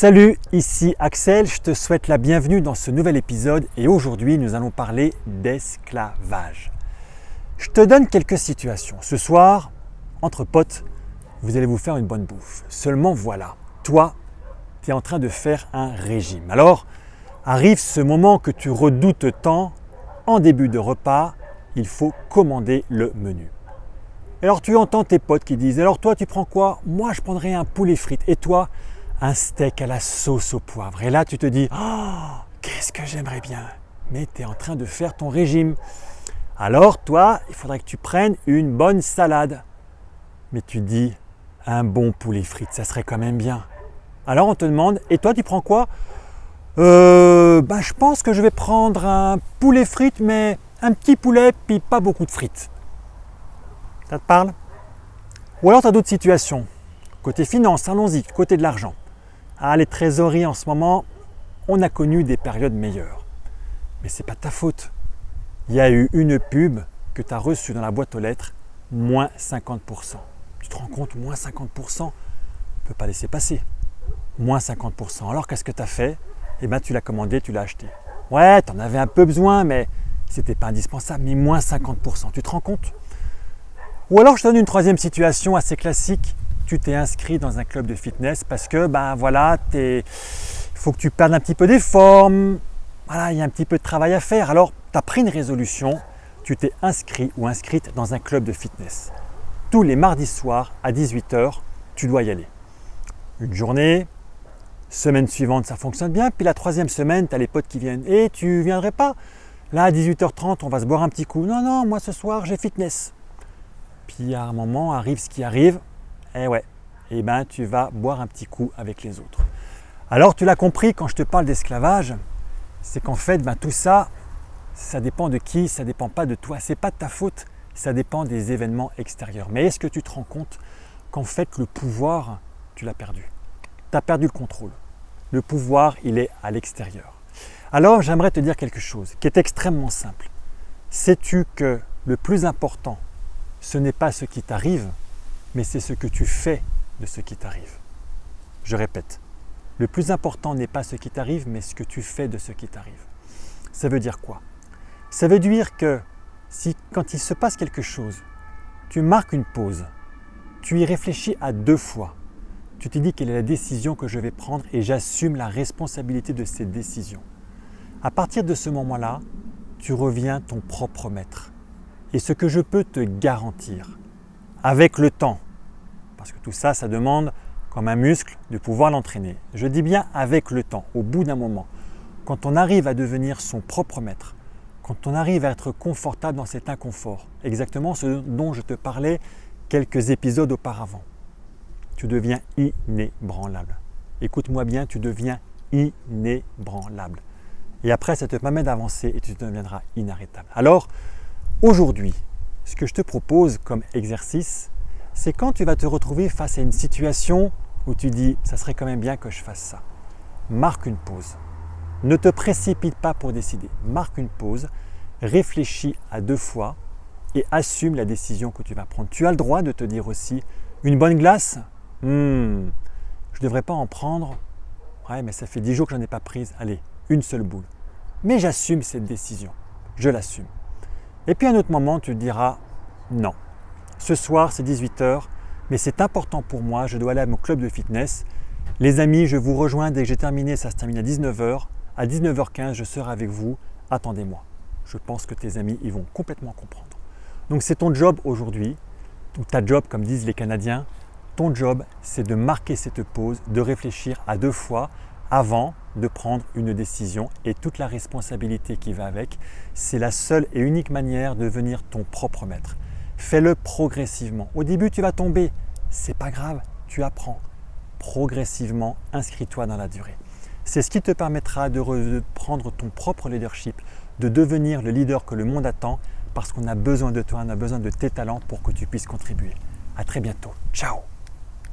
Salut, ici Axel, je te souhaite la bienvenue dans ce nouvel épisode et aujourd'hui nous allons parler d'esclavage. Je te donne quelques situations. Ce soir, entre potes, vous allez vous faire une bonne bouffe. Seulement voilà, toi, tu es en train de faire un régime. Alors, arrive ce moment que tu redoutes tant, en début de repas, il faut commander le menu. Alors tu entends tes potes qui disent « Alors toi tu prends quoi ? Moi je prendrais un poulet frites et toi un steak à la sauce au poivre. » Et là tu te dis « Oh, qu'est-ce que j'aimerais bien !» Mais tu es en train de faire ton régime. Alors toi, il faudrait que tu prennes une bonne salade. Mais tu te dis « Un bon poulet frites, ça serait quand même bien. » Alors on te demande « Et toi tu prends quoi ? » Je pense que je vais prendre un poulet frites, mais un petit poulet puis pas beaucoup de frites. Ça te parle ? Ou alors tu as d'autres situations. Côté finance, allons-y, côté de l'argent. Ah, les trésoreries en ce moment, on a connu des périodes meilleures. Mais ce n'est pas ta faute. Il y a eu une pub que tu as reçue dans la boîte aux lettres, moins 50%. Tu te rends compte, moins 50%, on ne peut pas laisser passer. Moins 50%. Alors qu'est-ce que tu as fait ? Eh bien, tu l'as commandé, tu l'as acheté. Ouais, tu en avais un peu besoin, mais ce n'était pas indispensable. Mais moins 50%, tu te rends compte ? Ou alors je te donne une troisième situation assez classique, tu t'es inscrit dans un club de fitness parce que il faut que tu perdes un petit peu des formes, voilà, il y a un petit peu de travail à faire. Alors tu as pris une résolution, tu t'es inscrit ou inscrite dans un club de fitness. Tous les mardis soirs à 18h, tu dois y aller. Une journée, semaine suivante ça fonctionne bien, puis la troisième semaine, tu as les potes qui viennent. Et tu viendrais pas ? Là à 18h30, on va se boire un petit coup. Non, moi ce soir j'ai fitness. Puis à un moment arrive ce qui arrive, tu vas boire un petit coup avec les autres. Alors tu l'as compris, quand je te parle d'esclavage, c'est qu'en fait tout ça, ça dépend de qui, ça ne dépend pas de toi, c'est pas de ta faute, ça dépend des événements extérieurs. Mais est-ce que tu te rends compte qu'en fait le pouvoir, tu l'as perdu ? Tu as perdu le contrôle. Le pouvoir, il est à l'extérieur. Alors j'aimerais te dire quelque chose qui est extrêmement simple. Sais-tu que le plus important, ce n'est pas ce qui t'arrive, mais c'est ce que tu fais de ce qui t'arrive. Je répète, le plus important n'est pas ce qui t'arrive, mais ce que tu fais de ce qui t'arrive. Ça veut dire quoi ? Ça veut dire que si quand il se passe quelque chose, tu marques une pause, tu y réfléchis à 2 fois, tu te dis quelle est la décision que je vais prendre et j'assume la responsabilité de cette décision. À partir de ce moment-là, tu reviens ton propre maître. Et ce que je peux te garantir, avec le temps, parce que tout ça, ça demande, comme un muscle, de pouvoir l'entraîner. Je dis bien avec le temps, au bout d'un moment. Quand on arrive à devenir son propre maître, quand on arrive à être confortable dans cet inconfort, exactement ce dont je te parlais quelques épisodes auparavant, tu deviens inébranlable. Écoute-moi bien, tu deviens inébranlable. Et après, ça te permet d'avancer et tu deviendras inarrêtable. Alors, aujourd'hui, ce que je te propose comme exercice, c'est quand tu vas te retrouver face à une situation où tu dis « ça serait quand même bien que je fasse ça ». Marque une pause. Ne te précipite pas pour décider. Marque une pause, réfléchis à 2 fois et assume la décision que tu vas prendre. Tu as le droit de te dire aussi « une bonne glace ? Je ne devrais pas en prendre. Ouais, mais ça fait 10 jours que je n'en ai pas prise. Allez, une seule boule. » Mais j'assume cette décision. Je l'assume. Et puis à un autre moment, tu te diras « non, ce soir c'est 18h, mais c'est important pour moi, je dois aller à mon club de fitness. Les amis, je vous rejoins dès que j'ai terminé, ça se termine à 19h. À 19h15, je serai avec vous, attendez-moi. » Je pense que tes amis, ils vont complètement comprendre. Donc c'est ton job aujourd'hui, ou ta job comme disent les Canadiens, ton job c'est de marquer cette pause, de réfléchir à 2 fois avant de prendre une décision et toute la responsabilité qui va avec. C'est la seule et unique manière de devenir ton propre maître. Fais-le progressivement. Au début, tu vas tomber. C'est pas grave, tu apprends. Progressivement, inscris-toi dans la durée. C'est ce qui te permettra de prendre ton propre leadership, de devenir le leader que le monde attend parce qu'on a besoin de toi, on a besoin de tes talents pour que tu puisses contribuer. À très bientôt. Ciao!